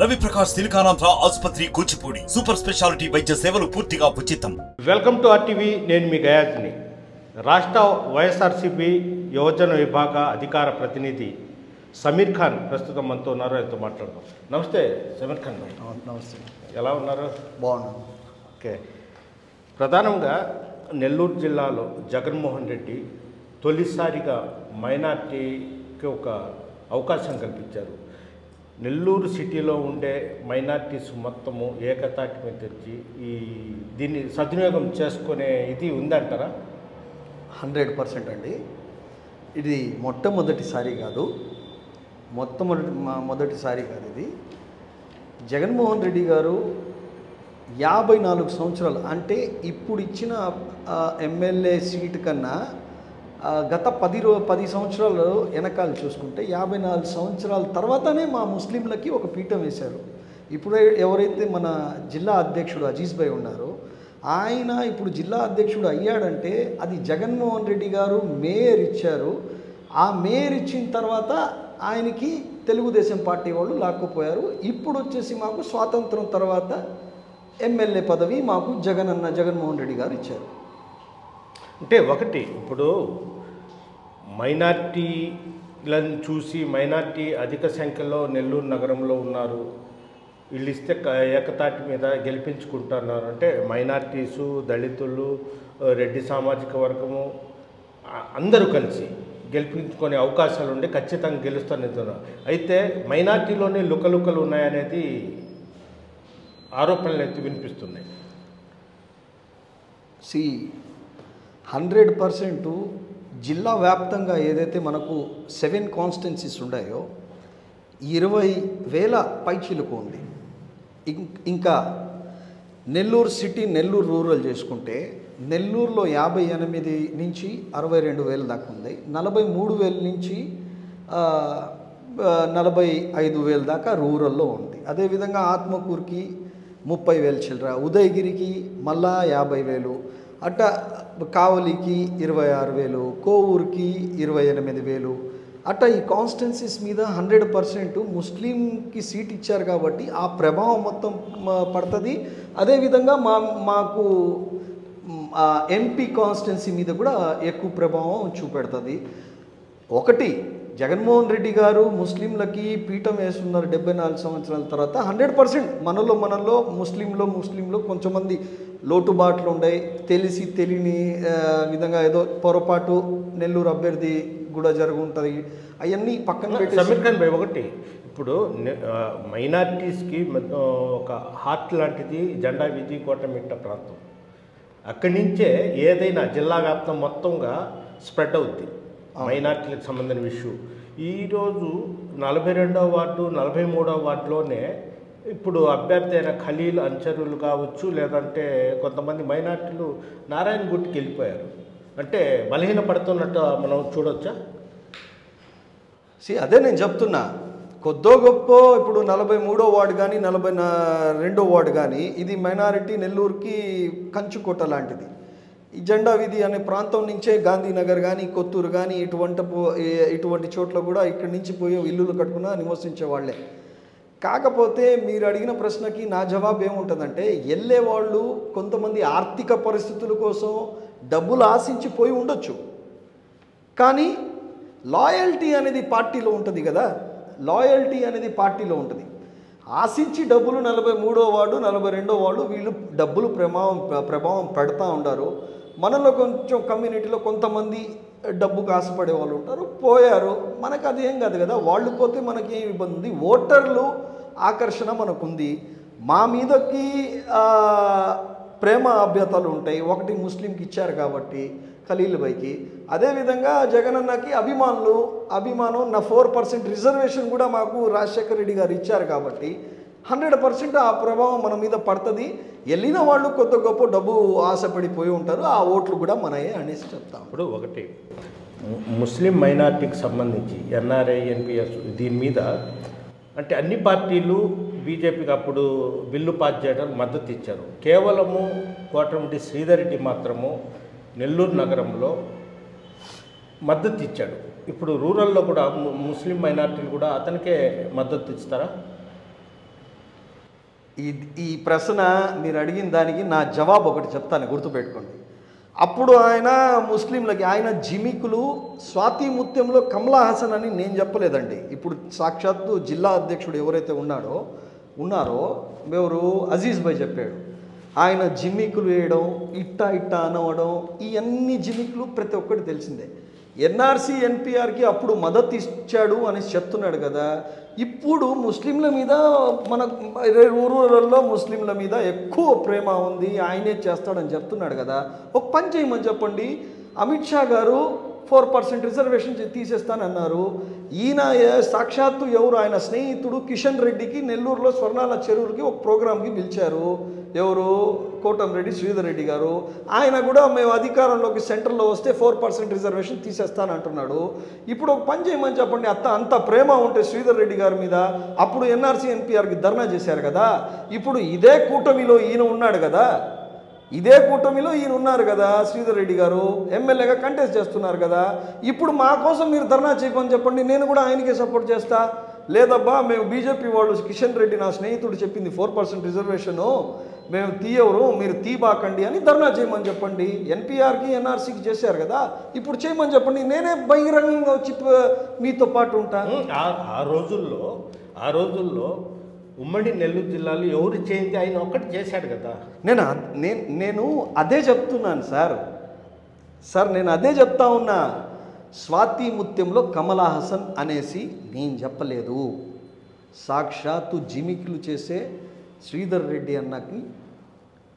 రవి ప్రకాష్ సిలికానాంధ్ర ఆసుపత్రి Kuchipudi super speciality వైద్య సేవలు పూర్తిగా ఉచితం. Welcome to RTV. నేను మీ గయాజ్ని. రాష్ట్ర వైఎస్ఆర్సీపీ యువజన విభాగ అధికార ప్రతినిధి సమీర్ ఖాన్ ప్రస్తుతం మనతో ఉన్నారు. ఆయనతో మాట్లాడదాం. నమస్తే సమీర్ ఖాన్ గారు. నమస్తే. ఎలా ఉన్నారు? బాగున్నాను. ఓకే. ప్రధానంగా నెల్లూరు జిల్లాలో జగన్మోహన్ రెడ్డి తొలిసారిగా మైనార్టీకి ఒక అవకాశం కల్పించారు. నెల్లూరు సిటీలో ఉండే మైనార్టీస్ మొత్తము ఏకతాటి మీద తెచ్చి దీన్ని సద్వినియోగం చేసుకునే ఇది ఉందంటారా? 100% అండి. ఇది మొట్టమొదటిసారి కాదు, మొదటిసారి కాదు. ఇది జగన్మోహన్ రెడ్డి గారు 54 సంవత్సరాలు, అంటే ఇప్పుడు ఇచ్చిన ఎమ్మెల్యే సీటు కన్నా గత 10 సంవత్సరాలు వెనకాల చూసుకుంటే 54 సంవత్సరాల తర్వాతనే మా ముస్లింలకి ఒక పీఠం వేశారు. ఇప్పుడు ఎవరైతే మన జిల్లా అధ్యక్షుడు అజీజ్ భాయ్ ఉన్నారో ఆయన ఇప్పుడు జిల్లా అధ్యక్షుడు అయ్యాడంటే అది జగన్మోహన్ రెడ్డి గారు మేయర్ ఇచ్చారు. ఆ మేయర్ ఇచ్చిన తర్వాత ఆయనకి తెలుగుదేశం పార్టీ వాళ్ళు లాక్కుపోయారు. ఇప్పుడు వచ్చేసి మాకు స్వాతంత్రం తర్వాత ఎమ్మెల్యే పదవి మాకు జగన్మోహన్ రెడ్డి గారు ఇచ్చారు. అంటే ఒకటి, ఇప్పుడు మైనార్టీలను చూసి మైనార్టీ అధిక సంఖ్యలో నెల్లూరు నగరంలో ఉన్నారు, వీళ్ళు ఇస్తే ఏకతాటి మీద గెలిపించుకుంటున్నారు అంటే మైనార్టీసు, దళితులు, రెడ్డి సామాజిక వర్గము అందరూ కలిసి గెలిపించుకునే అవకాశాలు ఉండి ఖచ్చితంగా గెలుస్తాను. అయితే మైనార్టీలోనే లుకలుకలు ఉన్నాయనేది ఆరోపణలు అయితే వినిపిస్తున్నాయి. 100% జిల్లా వ్యాప్తంగా ఏదైతే మనకు 7 కాన్స్టిట్యున్సీస్ ఉన్నాయో 20,000 పైచిలుకు ఉంది. ఇంకా నెల్లూరు సిటీ, నెల్లూరు రూరల్ చేసుకుంటే నెల్లూరులో 58 నుంచి 62,000 దాకా ఉంది. 43,000 నుంచి 45,000 దాకా రూరల్లో ఉంది. అదేవిధంగా ఆత్మకూరుకి 30,000 చిల్లర, ఉదయగిరికి మళ్ళా 50,000, అట్ట కావలికి 26,000, కోవూరుకి 28,000. అట్ట ఈ కాన్స్టిట్యున్సీస్ మీద 100% ముస్లింకి సీట్ ఇచ్చారు కాబట్టి ఆ ప్రభావం మొత్తం పడుతుంది. అదేవిధంగా మాకు ఎంపీ కాన్స్టిట్యున్సీ మీద కూడా ఎక్కువ ప్రభావం చూపెడుతుంది. ఒకటి, జగన్మోహన్ రెడ్డి గారు ముస్లింలకి పీఠం వేస్తున్నారు 74 సంవత్సరాల తర్వాత. 100% మనలో ముస్లింలో కొంచెంమంది లోటుబాట్లు ఉన్నాయి, తెలియని విధంగా ఏదో పొరపాటు నెల్లూరు అభ్యర్థి కూడా జరుగుంటుంది. అవన్నీ పక్కన పెట్టి సమీర్ ఖాన్ భాయ్, ఒకటి, ఇప్పుడు మైనార్టీస్కి ఒక హార్ట్ లాంటిది జెండా వీధి కోటమిట్ట ప్రాంతం. అక్కడి నుంచే ఏదైనా జిల్లా వ్యాప్తం మొత్తంగా స్ప్రెడ్ అవుద్ది మైనార్టీలకు సంబంధించిన విషయం. ఈరోజు 42వ వార్డు, 43వ వార్డులోనే ఇప్పుడు అభ్యర్థి అయిన ఖలీల్ అంచరులు కావచ్చు, లేదంటే కొంతమంది మైనార్టీలు నారాయణ గుట్టికి వెళ్ళిపోయారు. అంటే బలహీన పడుతున్నట్టు మనం చూడొచ్చా? అదే నేను చెప్తున్నా. కొద్దో గొప్ప ఇప్పుడు 43వ వార్డు కానీ 42వ వార్డు కానీ ఇది మైనారిటీ నెల్లూరుకి కంచుకోట లాంటిది. ఈ జెండా వీధి అనే ప్రాంతం నుంచే గాంధీనగర్ కానీ, కొత్తూరు కానీ ఇటువంటి చోట్ల కూడా ఇక్కడి నుంచి పోయే ఇల్లులు కట్టుకున్నా నివసించే వాళ్ళే. కాకపోతే మీరు అడిగిన ప్రశ్నకి నా జవాబు ఏముంటుందంటే, వెళ్ళేవాళ్ళు కొంతమంది ఆర్థిక పరిస్థితుల కోసం డబ్బులు ఆశించి పోయి ఉండొచ్చు, కానీ లాయల్టీ అనేది పార్టీలో ఉంటుంది కదా. లాయల్టీ అనేది పార్టీలో ఉంటుంది. ఆశించి డబ్బులు 43వ వార్డు, 42వ వార్డు వీళ్ళు డబ్బులు ప్రభావం పెడతా ఉంటారు. మనలో కొంచెం కమ్యూనిటీలో కొంతమంది డబ్బుకు ఆశపడే వాళ్ళు ఉంటారు, పోయారు. మనకు అదేం కాదు కదా, వాళ్ళు పోతే మనకి ఏం ఇబ్బంది ఉంది? ఓటర్లు ఆకర్షణ మనకుంది. మా మీదకి ప్రేమ అభ్యతలు ఉంటాయి. ఒకటి, ముస్లింకి ఇచ్చారు కాబట్టి ఖలీల్ భాయ్కి. అదేవిధంగా జగనన్నకి అభిమానం నా 4% రిజర్వేషన్ కూడా మాకు రాజశేఖర్ రెడ్డి గారు ఇచ్చారు కాబట్టి 100% ఆ ప్రభావం మన మీద పడుతుంది. వెళ్ళిన వాళ్ళు కొత్త గొప్ప డబ్బు ఆశపడిపోయి ఉంటారు, ఆ ఓట్లు కూడా మనయే అనేసి చెప్తాం. ఇప్పుడు ఒకటి, ముస్లిం మైనార్టీకి సంబంధించి ఎన్ఆర్ఐ, ఎన్పిఎస్ దీని మీద అంటే అన్ని పార్టీలు బీజేపీకి అప్పుడు బిల్లు పాస్ చేయడానికి మద్దతు ఇచ్చారు. కేవలము కోటమిటి శ్రీధర్ రెడ్డి మాత్రము నెల్లూరు నగరంలో మద్దతు ఇచ్చాడు. ఇప్పుడు రూరల్లో కూడా ముస్లిం మైనార్టీలు కూడా అతనికే మద్దతు ఇస్తారా? ఈ ప్రశ్న మీరు అడిగిన దానికి నా జవాబు ఒకటి చెప్తాను, గుర్తుపెట్టుకోండి. అప్పుడు ఆయన ముస్లింలకి ఆయన జిమికులు స్వాతి ముత్యంలో కమలా హాసన్ అని నేను చెప్పలేదండి. ఇప్పుడు సాక్షాత్తు జిల్లా అధ్యక్షుడు ఎవరైతే ఉన్నారో ఎవరు అజీజ్ భాయ్ చెప్పాడు. ఆయన జిమికులు వేయడం, ఇట్టా అనవడం, ఈ అన్ని జిమికులు ప్రతి ఒక్కటి తెలిసిందే. ఎన్ఆర్సీ ఎన్పిఆర్కి అప్పుడు మద్దతు ఇచ్చాడు అని చెప్తున్నాడు కదా. ఇప్పుడు ముస్లింల మీద మన ఊరులలో ముస్లింల మీద ఎక్కువ ప్రేమ ఉంది, ఆయనే చేస్తాడని చెప్తున్నాడు కదా. ఒక పని చేయమని చెప్పండి, అమిత్ షా గారు 4% రిజర్వేషన్ తీసేస్తానన్నారు. ఈయన సాక్షాత్తు ఎవరు ఆయన స్నేహితుడు కిషన్ రెడ్డికి నెల్లూరులో స్వర్ణాల చెరువులకి ఒక ప్రోగ్రామ్కి పిలిచారు. ఎవరు కోటంరెడ్డి శ్రీధర్ రెడ్డి గారు. ఆయన కూడా మేము అధికారంలోకి సెంటర్లో వస్తే 4% రిజర్వేషన్ తీసేస్తానంటున్నాడు. ఇప్పుడు ఒక పని చేయమని చెప్పండి, అంత ప్రేమ ఉంటే శ్రీధర్ రెడ్డి గారి మీద అప్పుడు ఎన్ఆర్సీ ఎన్పిఆర్కి ధర్నా చేశారు కదా. ఇప్పుడు ఇదే కూటమిలో ఈయన ఉన్నాడు కదా, ఉన్నారు కదా. శ్రీధర్ రెడ్డి గారు ఎమ్మెల్యేగా కంటెస్ట్ చేస్తున్నారు కదా. ఇప్పుడు మా కోసం మీరు ధర్నా చేయమని చెప్పండి, నేను కూడా ఆయనకే సపోర్ట్ చేస్తా. లేదబ్బా మేము బీజేపీ వాళ్ళు కిషన్ రెడ్డి నా స్నేహితుడు చెప్పింది 4% రిజర్వేషను మేము తీయవరు, మీరు తీబాకండి అని ధర్నా చేయమని చెప్పండి. ఎన్పిఆర్కి ఎన్ఆర్సీకి చేశారు కదా, ఇప్పుడు చేయమని చెప్పండి. నేనే బహిరంగంగా వచ్చి మీతో పాటు ఉంటాను. ఆ రోజుల్లో ఉమ్మడి నెల్లూరు జిల్లాలో ఎవరు చేయింది ఆయన ఒక్కటి చేశాడు కదా. నేను అదే చెప్తున్నాను సార్, నేను అదే చెప్తా ఉన్నా. స్వాతి ముత్యంలో కమలా హాసన్ అనేసి నేను చెప్పలేదు. సాక్షాత్తు జిమిక్లు చేసే శ్రీధర్ రెడ్డి అన్నకి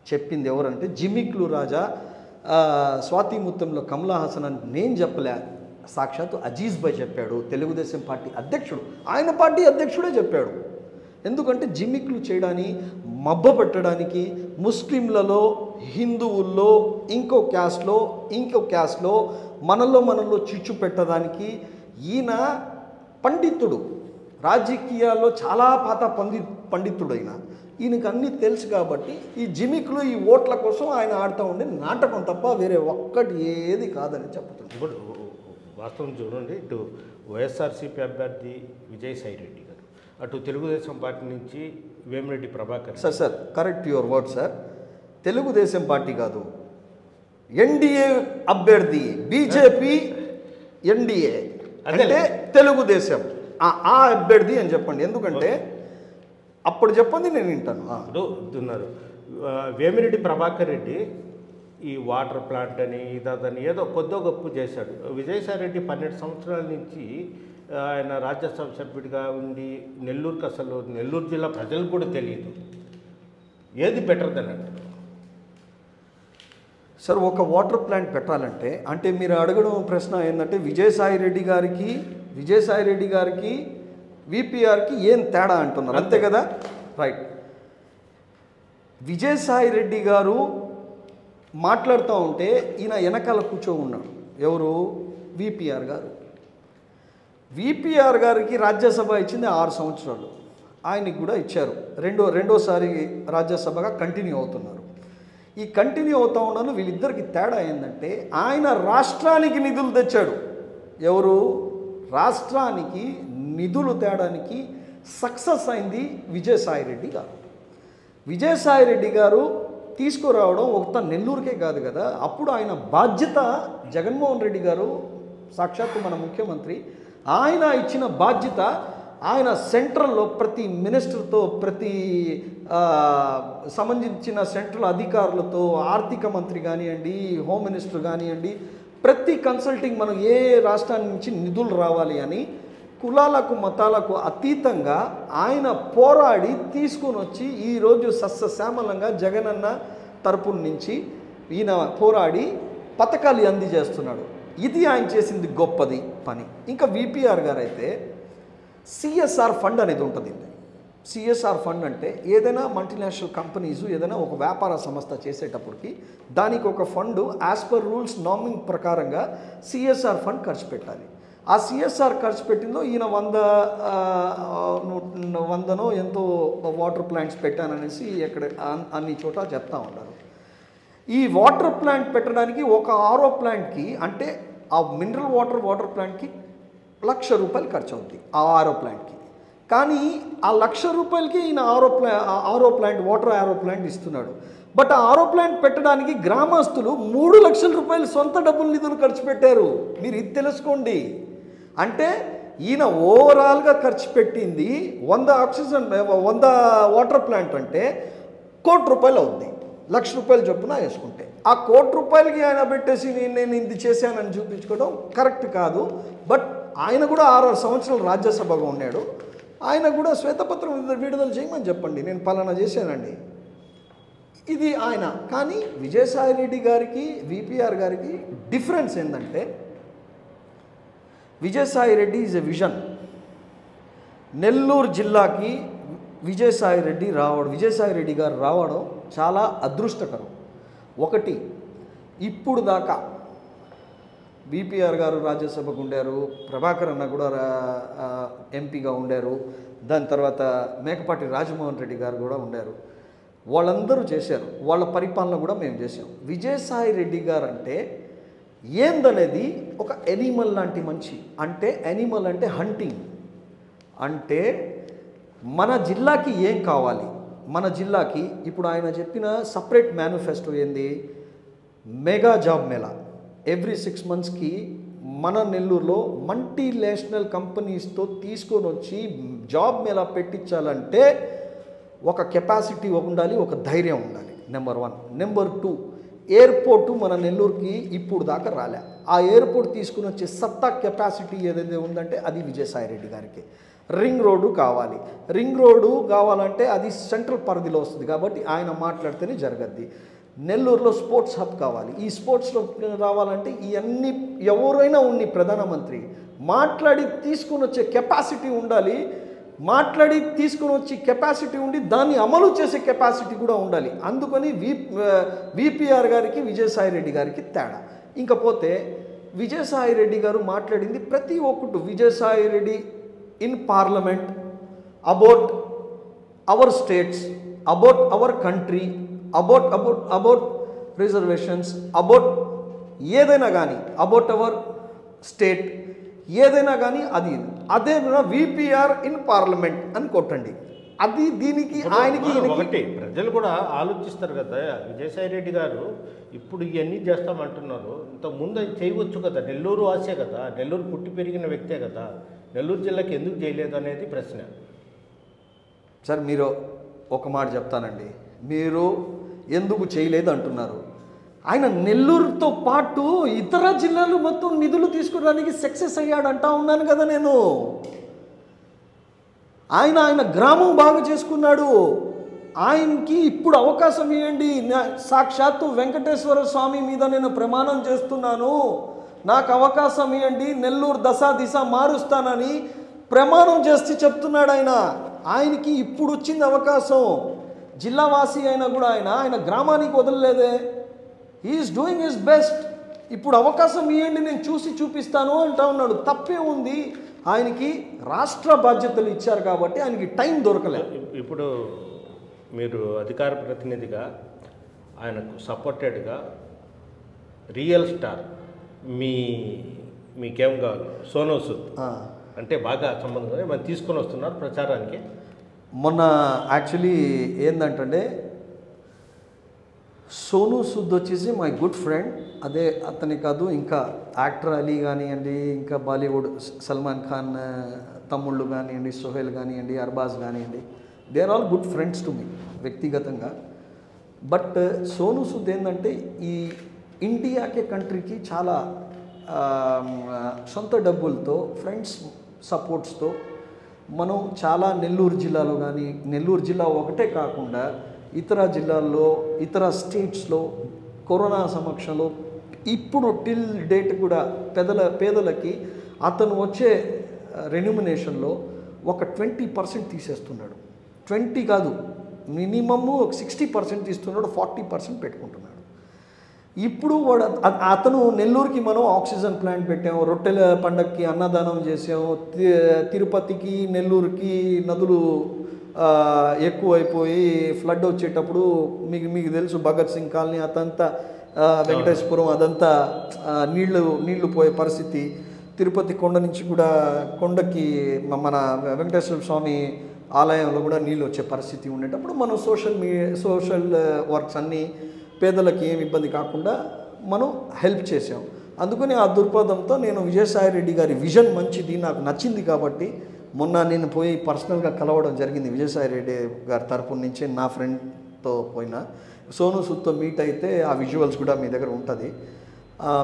చెప్పింది ఎవరంటే జిమిక్లు రాజా స్వాతి ముత్యంలో కమలా హాసన్ అని నేను చెప్పలే. సాక్షాత్తు అజీజ్ భాయ్ చెప్పాడు, తెలుగుదేశం పార్టీ అధ్యక్షుడు. ఆయన పార్టీ అధ్యక్షుడే చెప్పాడు. ఎందుకంటే జిమిక్లు చేయడానికి, మబ్బ పెట్టడానికి, ముస్లింలలో, హిందువుల్లో, ఇంకో క్యాస్ట్లో మనలో చిచ్చు పెట్టడానికి ఈయన పండితుడు, రాజకీయాల్లో చాలా పాత పండితుడైన ఈయనకు అన్నీ తెలుసు. కాబట్టి ఈ జిమిక్లు, ఈ ఓట్ల కోసం ఆయన ఆడుతూ ఉండే నాటకం తప్ప వేరే ఒక్కటి ఏది కాదని చెప్తున్నాడు. ఇప్పుడు వాస్తవం చూడండి, ఇటు వైఎస్ఆర్సీపీ అభ్యర్థి విజయసాయి రెడ్డి గారు, అటు తెలుగుదేశం పార్టీ నుంచి Vemireddy Prabhakar. Sir correct your word sir. Telugu Desam party కాదు, ఎన్డీఏ అభ్యర్థి, బీజేపీ ఎన్డీఏ అంటే తెలుగుదేశం ఆ అభ్యర్థి అని చెప్పండి. ఎందుకంటే అప్పుడు చెప్పండి, నేను వింటాను. ఉన్నారు వేమిరెడ్డి ప్రభాకర్ రెడ్డి ఈ వాటర్ ప్లాంట్ అని ఇదని ఏదో కొద్దో గొప్ప చేశాడు. విజయసాయి రెడ్డి 12 సంవత్సరాల నుంచి ఆయన రాజ్యసభ సభ్యుడిగా ఉండి నెల్లూరు జిల్లా ప్రజలకు కూడా తెలియదు ఏది బెటర్ దెన్ అంటారు. సార్ ఒక వాటర్ ప్లాంట్ పెట్టాలంటే అంటే మీరు అడగడం ప్రశ్న ఏంటంటే విజయసాయి రెడ్డి గారికి విపిఆర్కి ఏం తేడా అంటున్నారు, అంతే కదా. రైట్. విజయసాయి రెడ్డి గారు మాట్లాడుతూ ఉంటే ఈయన వెనకాల కూర్చో ఉన్నాడు. ఎవరు? విపిఆర్ గారు. విపిఆర్ గారికి రాజ్యసభ ఇచ్చింది 6 సంవత్సరాలు, ఆయనకి కూడా ఇచ్చారు. రెండోసారి రాజ్యసభగా కంటిన్యూ అవుతున్నారు. ఈ కంటిన్యూ అవుతూ ఉన్నాను. వీళ్ళిద్దరికి తేడా ఏంటంటే ఆయన రాష్ట్రానికి నిధులు తెచ్చాడు. ఎవరు? రాష్ట్రానికి నిధులు తేడానికి సక్సెస్ అయింది విజయసాయి రెడ్డి గారు. విజయసాయి రెడ్డి గారు తీసుకురావడం ఒక నెల్లూరుకే కాదు కదా. అప్పుడు ఆయన బాధ్యత జగన్మోహన్ రెడ్డి గారు సాక్షాత్తు మన ముఖ్యమంత్రి, ఆయన ఇచ్చిన బాధ్యత ఆయన సెంట్రల్లో ప్రతి మినిస్టర్తో, ప్రతి సంబంధించిన సెంట్రల్ అధికారులతో, ఆర్థిక మంత్రి కానివ్వండి, హోమ్ మినిస్టర్ కానివ్వండి, ప్రతి కన్సల్టింగ్ మనం ఏ రాష్ట్రాన్ని నుంచి నిధులు రావాలి అని కులాలకు మతాలకు అతీతంగా ఆయన పోరాడి తీసుకొని వచ్చి ఈరోజు సస్యశ్యామలంగా జగనన్న తరపున నుంచి ఈయన పోరాడి పథకాలు అందజేస్తున్నాడు. ఇది ఆయన చేసింది గొప్పది పని. ఇంకా విపిఆర్ గారు అయితే సిఎస్ఆర్ ఫండ్ అనేది ఉంటుంది. సిఎస్ఆర్ ఫండ్ అంటే ఏదైనా మల్టీనేషనల్ కంపెనీస్ ఏదైనా ఒక వ్యాపార సంస్థ చేసేటప్పటికి దానికి ఒక ఫండ్ యాజ్ పర్ రూల్స్ నామింగ్ ప్రకారంగా సిఎస్ఆర్ ఫండ్ ఖర్చు పెట్టాలి. ఆ సిఎస్ఆర్ ఖర్చు పెట్టిందో ఈయన 100నో ఎంతో వాటర్ ప్లాంట్స్ పెట్టాననేసి ఎక్కడ అన్ని చోట చెప్తా ఉన్నారు. ఈ వాటర్ ప్లాంట్ పెట్టడానికి ఒక ఆర్ఓ ప్లాంట్కి అంటే ఆ మినరల్ వాటర్ ప్లాంట్కి ₹1,00,000 ఖర్చు అవుతుంది. ఆ ఆర్ఓ ప్లాంట్కి కానీ ఆ ₹1,00,000కి ఈయన ఆరో ప్లాంట్ వాటర్ ఆరో ప్లాంట్ ఇస్తున్నాడు. బట్ ఆ ఆరో ప్లాంట్ పెట్టడానికి గ్రామస్తులు ₹3,00,000 సొంత డబ్బులు నిధులు ఖర్చు పెట్టారు. మీరు ఇది తెలుసుకోండి. అంటే ఈయన ఓవరాల్గా ఖర్చు పెట్టింది 100 వాటర్ ప్లాంట్ అంటే ₹1,00,00,000 అవుద్ది. ₹1,00,000 చొప్పున వేసుకుంటే ఆ ₹1,00,00,000కి ఆయన పెట్టేసి నేను ఇది చేశానని చూపించుకోవడం కరెక్ట్ కాదు. బట్ ఆయన కూడా 6 సంవత్సరాలు రాజ్యసభగా ఉన్నాడు. ఆయన కూడా శ్వేతపత్రం విడుదల చేయమని చెప్పండి, నేను పలానా చేశానండి. ఇది ఆయన. కానీ విజయసాయి రెడ్డి గారికి విపిఆర్ గారికి డిఫరెన్స్ ఏంటంటే Vijayasai Reddy is a vision. Nellore జిల్లాకి విజయసాయి రెడ్డి గారు రావడం చాలా అదృష్టకరం. ఒకటి, ఇప్పుడు దాకా బీపీఆర్ గారు రాజ్యసభకు ఉండారు, ప్రభాకర్ అన్న కూడా ఎంపీగా ఉండారు, దాని తర్వాత మేకపాటి రాజమోహన్ రెడ్డి గారు కూడా ఉండారు. వాళ్ళందరూ చేశారు, వాళ్ళ పరిపాలన కూడా మేము చేసాం. విజయసాయి రెడ్డి గారు అంటే ఏందనేది ఒక ఎనిమల్ లాంటి మనిషి. అంటే ఎనిమల్ అంటే హంటింగ్. అంటే మన జిల్లాకి ఏం కావాలి, మన జిల్లాకి ఇప్పుడు ఆయన చెప్పిన సపరేట్ మేనిఫెస్టో ఏంది, మెగా జాబ్ మేళా. ఎవ్రీ 6 monthsకి మన నెల్లూరులో మల్టీనేషనల్ కంపెనీస్తో తీసుకొని వచ్చి జాబ్ మేళా పెట్టించాలంటే ఒక కెపాసిటీ ఉండాలి, ఒక ధైర్యం ఉండాలి. నెంబర్ 1. నెంబర్ 2, ఎయిర్పోర్టు మన నెల్లూరుకి ఇప్పుడు దాకా రాలే. ఆ ఎయిర్పోర్ట్ తీసుకుని వచ్చే సత్తా కెపాసిటీ ఏదైతే ఉందంటే అది విజయసాయి రెడ్డి గారికి. రింగ్ రోడ్డు కావాలి. రింగ్ రోడ్డు కావాలంటే అది సెంట్రల్ పరిధిలో వస్తుంది కాబట్టి ఆయన మాట్లాడితేనే జరగద్ది. నెల్లూరులో స్పోర్ట్స్ హబ్ కావాలి. ఈ స్పోర్ట్స్లో రావాలంటే ఇవన్నీ ఎవరైనా ఉన్ని ప్రధానమంత్రి మాట్లాడి తీసుకుని వచ్చే కెపాసిటీ ఉండాలి. మాట్లాడి తీసుకుని వచ్చి కెపాసిటీ ఉండి దాన్ని అమలు చేసే కెపాసిటీ కూడా ఉండాలి. అందుకని విపిఆర్ గారికి విజయసాయి రెడ్డి గారికి తేడా. ఇంకపోతే విజయసాయి రెడ్డి గారు మాట్లాడింది ప్రతి ఒక్కటి Vijayasai Reddy in parliament about our states, about our country, about reservations, about ఏదైనా కానీ, అబౌట్ అవర్ స్టేట్ ఏదైనా కానీ అదే విపిఆర్ ఇన్ పార్లమెంట్ అని కొట్టండి. అది దీనికి ఆయనకి ఒకటి ప్రజలు కూడా ఆలోచిస్తారు కదా. విజయసాయి రెడ్డి గారు ఇప్పుడు ఇవన్నీ చేస్తామంటున్నారు, ఇంతకుముందు అది చేయవచ్చు కదా. నెల్లూరు ఆశే కదా, నెల్లూరు పుట్టి పెరిగిన వ్యక్తే కదా, నెల్లూరు జిల్లాకి ఎందుకు చేయలేదు అనేది ప్రశ్న. సార్ మీరు ఒక మాట చెప్తానండి, మీరు ఎందుకు చేయలేదు అంటున్నారు. ఆయన నెల్లూరుతో పాటు ఇతర జిల్లాలు మొత్తం నిధులు తీసుకోవడానికి సక్సెస్ అయ్యాడు అంటా ఉన్నాను కదా నేను. ఆయన గ్రామం బాగా చేసుకున్నాడు. ఆయనకి ఇప్పుడు అవకాశం ఇవ్వండి. సాక్షాత్తు వెంకటేశ్వర స్వామి మీద నేను ప్రమాణం చేస్తున్నాను, నాకు అవకాశం ఇవ్వండి, నెల్లూరు దిశ మారుస్తానని ప్రమాణం చేస్తే చెప్తున్నాడు ఆయన. ఆయనకి ఇప్పుడు వచ్చింది అవకాశం. జిల్లావాసి అయినా కూడా ఆయన గ్రామానికి వదలలేదే. He is doing his best. ఇప్పుడు అవకాశం ఇవ్వండి, నేను చూపిస్తాను అంటా ఉన్నాడు. తప్పే ఉంది. ఆయనకి రాష్ట్ర బాధ్యతలు ఇచ్చారు కాబట్టి ఆయనకి టైం దొరకలేదు. ఇప్పుడు మీరు అధికార ప్రతినిధిగా ఆయనకు సపోర్టెడ్గా రియల్ స్టార్ మీకేం కావాలి, సోనూ సూద్ అంటే బాగా సంబంధం మనం తీసుకొని వస్తున్నారు ప్రచారానికి. మొన్న యాక్చువల్లీ ఏంటంటే సోనూ సూద్ వచ్చేసి మై గుడ్ ఫ్రెండ్. అదే అతని కాదు, ఇంకా యాక్టర్ అలీ కానివ్వండి, ఇంకా బాలీవుడ్ సల్మాన్ ఖాన్ తమ్ముళ్ళు కానివ్వండి, సోహెల్ కానివ్వండి, అర్బాజ్ కానివ్వండి, they are all good friends to me వ్యక్తిగతంగా. బట్ సోనూ సూద్ ఏంటంటే ఈ ఇండియాకే కంట్రీకి చాలా సొంత డబ్బులతో ఫ్రెండ్స్ సపోర్ట్స్తో మనం చాలా నెల్లూరు జిల్లాలో కానీ, నెల్లూరు జిల్లా ఒకటే కాకుండా ఇతర జిల్లాల్లో ఇతర స్టేట్స్లో కరోనా సమక్షంలో ఇప్పుడు టిల్ డేట్ కూడా పేదలకి అతను వచ్చే రెన్యూమినేషన్లో ఒక 20% తీసేస్తున్నాడు. 20 కాదు, మినిమమ్ 60% తీస్తున్నాడు, 40% పెట్టుకుంటున్నాడు. ఇప్పుడు అతను నెల్లూరుకి మనం ఆక్సిజన్ ప్లాంట్ పెట్టాము, రొట్టెల పండగకి అన్నదానం చేసాము, తిరుపతికి నెల్లూరుకి నదులు ఎక్కువైపోయి ఫ్లడ్ వచ్చేటప్పుడు మీకు తెలుసు భగత్ సింగ్ కాలనీ అదంతా వెంకటేశ్వరం అదంతా నీళ్లు పోయే పరిస్థితి. తిరుపతి కొండ నుంచి కూడా కొండకి మన వెంకటేశ్వర స్వామి ఆలయంలో కూడా నీళ్ళు వచ్చే పరిస్థితి ఉండేటప్పుడు మనం సోషల్ వర్క్స్ అన్నీ పేదలకి ఏమి ఇబ్బంది కాకుండా మనం హెల్ప్ చేసాం. అందుకని ఆ దృక్పథంతో నేను విజయసాయి రెడ్డి గారి విజన్ మంచిది, నాకు నచ్చింది కాబట్టి మొన్న నేను పోయి పర్సనల్గా కలవడం జరిగింది. విజయసాయి రెడ్డి గారి తరపు నుంచి నా ఫ్రెండ్తో పోయినా సోను సూద్తో మీట్ అయితే ఆ విజువల్స్ కూడా మీ దగ్గర ఉంటుంది.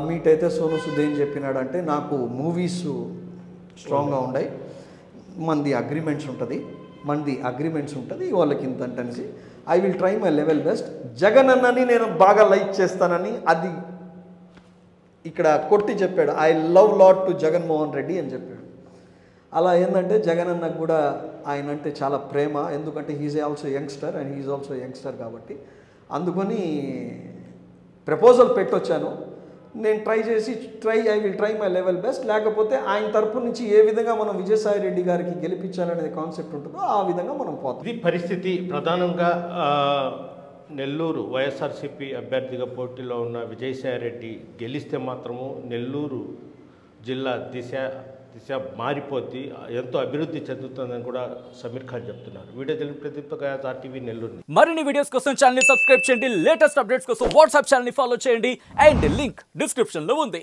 మీట్ అయితే సోను సూద్ ఏం చెప్పినాడంటే, నాకు మూవీస్ స్ట్రాంగ్గా ఉన్నాయి, మనది అగ్రిమెంట్స్ ఉంటుంది వాళ్ళకి ఇంత అనేసి I will try my level best. Jagan అన్నని నేను బాగా లైక్ చేస్తానని అది ఇక్కడ కొట్టి చెప్పాడు. I love lot to Jaganmohan Reddy అని చెప్పాడు. అలా ఏంటంటే జగన్ అన్నకు కూడా ఆయన అంటే చాలా ప్రేమ, ఎందుకంటే he's also youngster and he's also youngster కాబట్టి అందుకని ప్రపోజల్ పెట్టొచ్చాను. నేను I will try my level best. లేకపోతే ఆయన తరపు నుంచి ఏ విధంగా మనం విజయసాయి రెడ్డి గారికి గెలిపించాలనేది కాన్సెప్ట్ ఉంటుందో ఆ విధంగా మనం పోతాం. ఇది పరిస్థితి. ప్రధానంగా నెల్లూరు వైఎస్ఆర్సీపీ అభ్యర్థిగా పోటీలో ఉన్న విజయసాయి రెడ్డి గెలిస్తే మాత్రము నెల్లూరు జిల్లా దిశ మారిపోతే ఎంతో అభివృద్ధి చెందుతుందని కూడా సమీర్ ఖాన్ చెప్తున్నారు. వీడియో తెలియని ప్రదీప్ గయాజ్, RTV నెల్లూరు. మరిన్ని వీడియోస్ కోసం ఛానల్ ని సబ్స్క్రైబ్ చేయండి, లేటెస్ట్ అప్డేట్స్ కోసం వాట్సాప్ ఛానల్ ని ఫాలో చేయండి అండ్ లింక్ డిస్క్రిప్షన్ లో ఉంది.